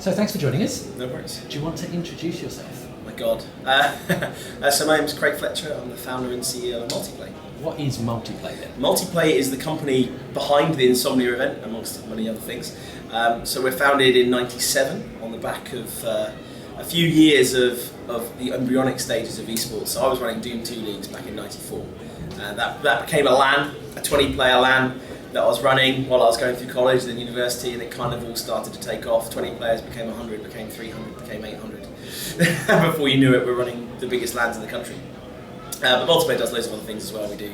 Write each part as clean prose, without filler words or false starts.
So thanks for joining us. No worries. Do you want to introduce yourself? Oh my God. So my name is Craig Fletcher. I'm the founder and CEO of Multiplay. What is Multiplay then? Multiplay is the company behind the Insomnia event, amongst many other things. So we're founded in '97 on the back of a few years of the embryonic stages of esports. So I was running Doom 2 leagues back in '94. That became a LAN, a 20-player LAN that I was running while I was going through college and then university, and it kind of all started to take off. 20 players became 100, became 300, became 800. Before you knew it, we're running the biggest LANs in the country. But Multiplay does loads of other things as well. We do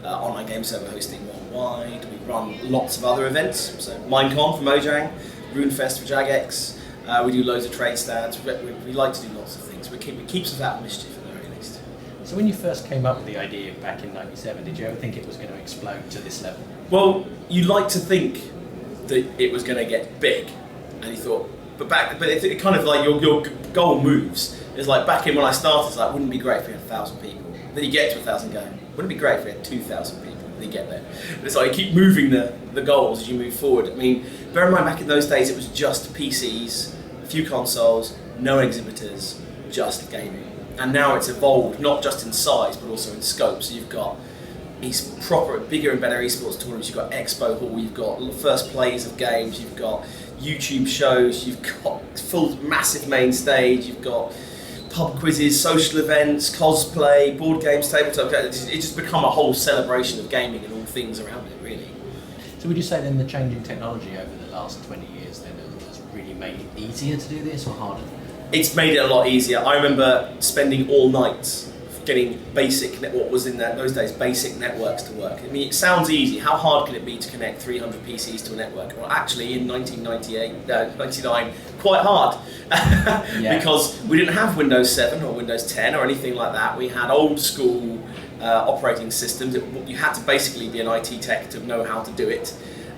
online game server hosting worldwide. We run lots of other events. So Minecon for Mojang, RuneFest for Jagex. We do loads of trade stands. We like to do lots of things. It keeps us out of mischief at the very least. So when you first came up with the idea back in '97, did you ever think it was going to explode to this level? Well, you like to think that it was going to get big, and you thought, but it kind of like your goal moves. It's like back in when I started, it's like, wouldn't it be great if we had 1,000 people? Then you get to 1,000 going, wouldn't it be great if we had 2,000 people? Then you get there. And it's like you keep moving the goals as you move forward. I mean, bear in mind back in those days it was just PCs, a few consoles, no exhibitors, just gaming. And now it's evolved, not just in size, but also in scope. So you've got proper, bigger and better esports tournaments, you've got Expo Hall, you've got first plays of games, you've got YouTube shows, you've got full massive main stage, you've got pub quizzes, social events, cosplay, board games, tabletop. It's just become a whole celebration of gaming and all things around it, really. So would you say then the changing technology over the last 20 years then has really made it easier to do this or harder? It's made it a lot easier. I remember spending all nights getting what was in those days basic networks to work. I mean, it sounds easy. How hard can it be to connect 300 PCs to a network? Well, actually, in 99, quite hard. Yeah. Because we didn't have Windows 7 or Windows 10 or anything like that. We had old school operating systems. You had to basically be an IT tech to know how to do it.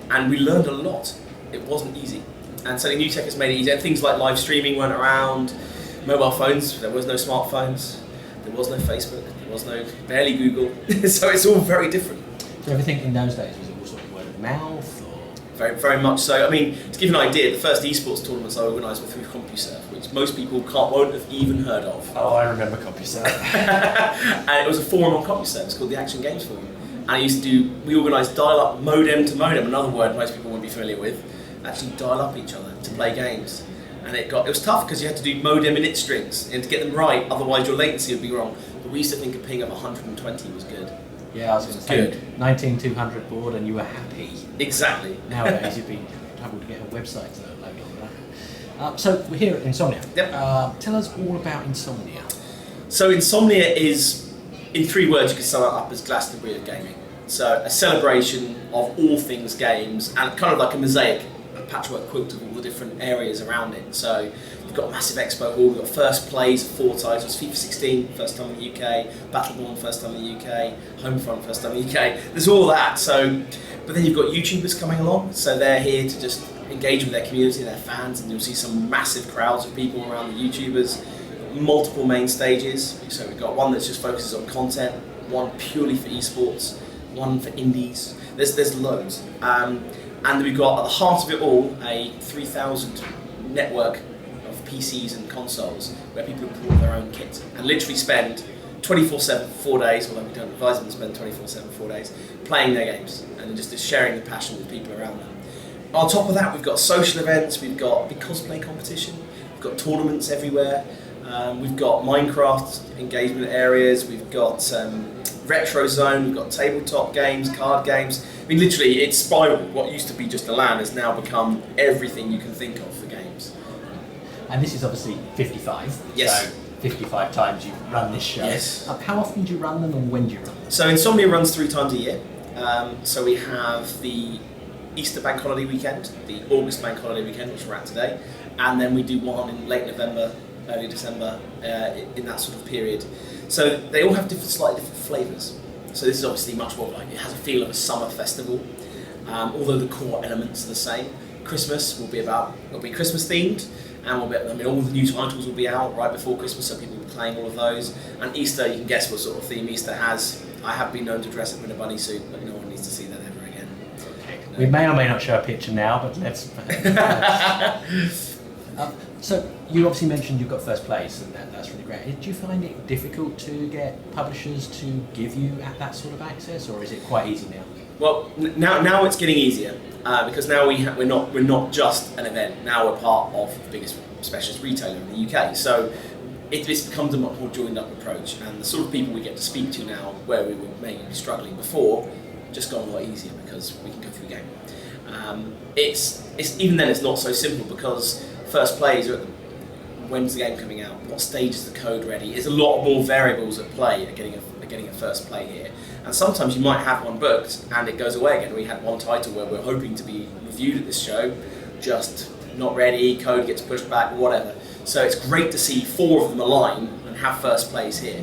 And we learned a lot. It wasn't easy. And so new tech has made it easier. Things like live streaming weren't around. Mobile phones, there was no smartphones. There was no Facebook, there was barely Google, so it's all very different. So everything in those days, was it all sort of word of mouth? Or? Very, very much so. I mean, to give you an idea, the first esports tournaments I organised were through CompuServe, which most people won't have even heard of. Oh, I remember CompuServe. And it was a forum on CompuServe, it's called the Action Games Forum. And we organised dial-up modem to modem, another word most people wouldn't be familiar with, actually dial up each other to play games. And it was tough because you had to do modem init strings and to get them right, otherwise your latency would be wrong. But we used to think a ping of 120 was good. Yeah, I was going to say, 19200 board and you were happy. Exactly. Nowadays you'd be trouble to get a website to load on that. So we're here at Insomnia. Yep. Tell us all about Insomnia. So Insomnia is, in 3 words you could sum it up as Glastonbury of gaming. So a celebration of all things games and kind of like a mosaic, a patchwork quilt of all the different areas around it. So you've got a massive expo hall, we've got first plays of 4 titles, FIFA 16, first time in the UK, Battleborn, first time in the UK, Homefront, first time in the UK. There's all that. So, but then you've got YouTubers coming along, so they're here to just engage with their community, their fans, and you'll see some massive crowds of people around the YouTubers. Multiple main stages, so we've got one that just focuses on content, one purely for esports, one for indies. There's loads. And we've got at the heart of it all a 3,000 network of PCs and consoles where people import their own kit and literally spend 24/7 for 4 days, although we don't advise them to spend 24/7 for 4 days, playing their games and just sharing the passion with people around them. On top of that, we've got social events, we've got big cosplay competition, we've got tournaments everywhere, we've got Minecraft engagement areas, we've got retro zone, we've got tabletop games, card games. I mean, literally, it's spiraled. What used to be just a LAN has now become everything you can think of for games. And this is obviously 55. Yes. So 55 times you run this show. Yes. How often do you run them and when do you run them? So Insomnia runs 3 times a year. So we have the Easter bank holiday weekend, the August bank holiday weekend, which we're at today, and then we do one in late November, early December, in that sort of period. So they all have slightly different flavours. So this is obviously much more like, it has a feel of a summer festival, although the core elements are the same. Christmas will be Christmas themed, and all the new titles will be out right before Christmas, so people will be playing all of those. And Easter, you can guess what sort of theme Easter has. I have been known to dress up in a bunny suit, but no one needs to see that ever again. Okay. We may or may not show a picture now, but let's... So you obviously mentioned you've got first place, and that's really great. Did you find it difficult to get publishers to give you that sort of access, or is it quite easy now? Well, now it's getting easier because now we're not just an event. Now we're part of the biggest specialist retailer in the UK. So it's becomes a much more joined up approach, and the sort of people we get to speak to now, where we were maybe struggling before, just gone a lot easier because we can go through the game. It's even then it's not so simple because first plays are at when's the game coming out, what stage is the code ready. There's a lot more variables at play at getting a first play here, and sometimes you might have one booked and it goes away again. We had one title where we're hoping to be reviewed at this show, just not ready, code gets pushed back, whatever. So it's great to see 4 of them align and have first plays here.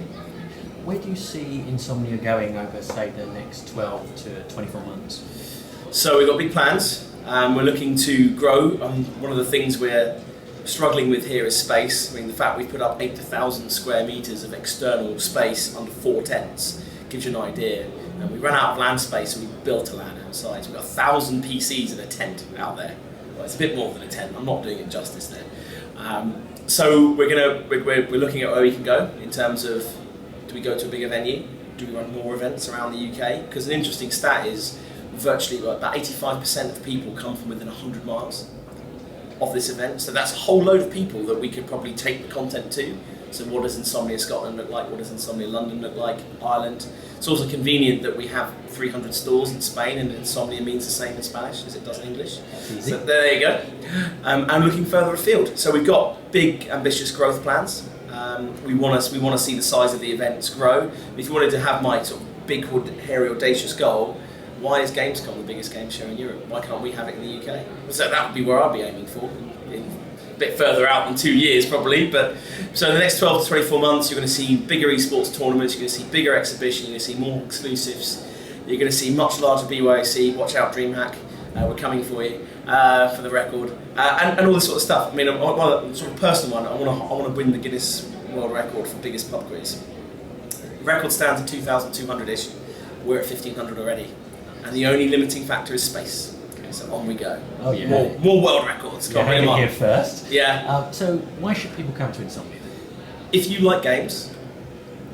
Where do you see Insomnia going over, say, the next 12 to 24 months? So we've got big plans. We're looking to grow. One of the things we're struggling with here is space. I mean, the fact we put up 8,000 square metres of external space under 4 tents gives you an idea. And we ran out of land space, and we built a LAN outside. So we've got 1,000 PCs in a tent out there. Well, it's a bit more than a tent. I'm not doing it justice there. So we're looking at where we can go in terms of, do we go to a bigger venue? Do we run more events around the UK? Because an interesting stat is virtually about 85% of people come from within 100 miles of this event. So that's a whole load of people that we could probably take the content to. So what does Insomnia Scotland look like? What does Insomnia London look like? Ireland. It's also convenient that we have 300 stores in Spain, and Insomnia means the same in Spanish as it does in English. So there you go. And looking further afield. So we've got big, ambitious growth plans. We want to see the size of the events grow. If you wanted to have my sort of big, hairy, audacious goal, why is Gamescom the biggest game show in Europe? Why can't we have it in the UK? So that would be where I'd be aiming for. A bit further out than 2 years probably, but so in the next 12 to 24 months you're going to see bigger esports tournaments, you're going to see bigger exhibition, you're going to see more exclusives, you're going to see much larger BYOC. Watch out, DreamHack, we're coming for you for the record, and all this sort of stuff. I mean, one sort of personal one, I want to win the Guinness World Record for biggest pub quiz. The record stands at 2,200-ish, we're at 1,500 already, and the only limiting factor is space. So on we go. Oh yeah. More world records. Yeah, heard it here first. Yeah. So why should people come to Insomnia? If you like games,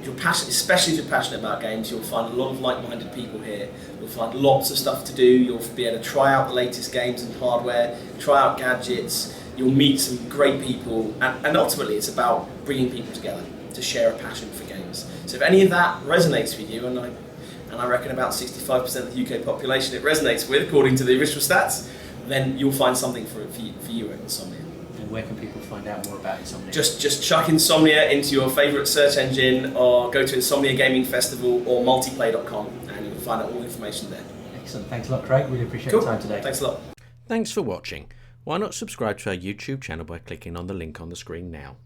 you're passionate, especially if you're passionate about games, you'll find a lot of like-minded people here. You'll find lots of stuff to do. You'll be able to try out the latest games and hardware, try out gadgets. You'll meet some great people, and ultimately it's about bringing people together to share a passion for games. So if any of that resonates with you, and I reckon about 65% of the UK population it resonates with, according to the official stats, then you'll find something for you at Insomnia. And where can people find out more about Insomnia? Just chuck Insomnia into your favourite search engine, or go to Insomnia Gaming Festival or multiplay.com, and you'll find out all the information there. Excellent. Thanks a lot, Craig. Really appreciate Cool. your time today. Thanks a lot. Thanks for watching. Why not subscribe to our YouTube channel by clicking on the link on the screen now?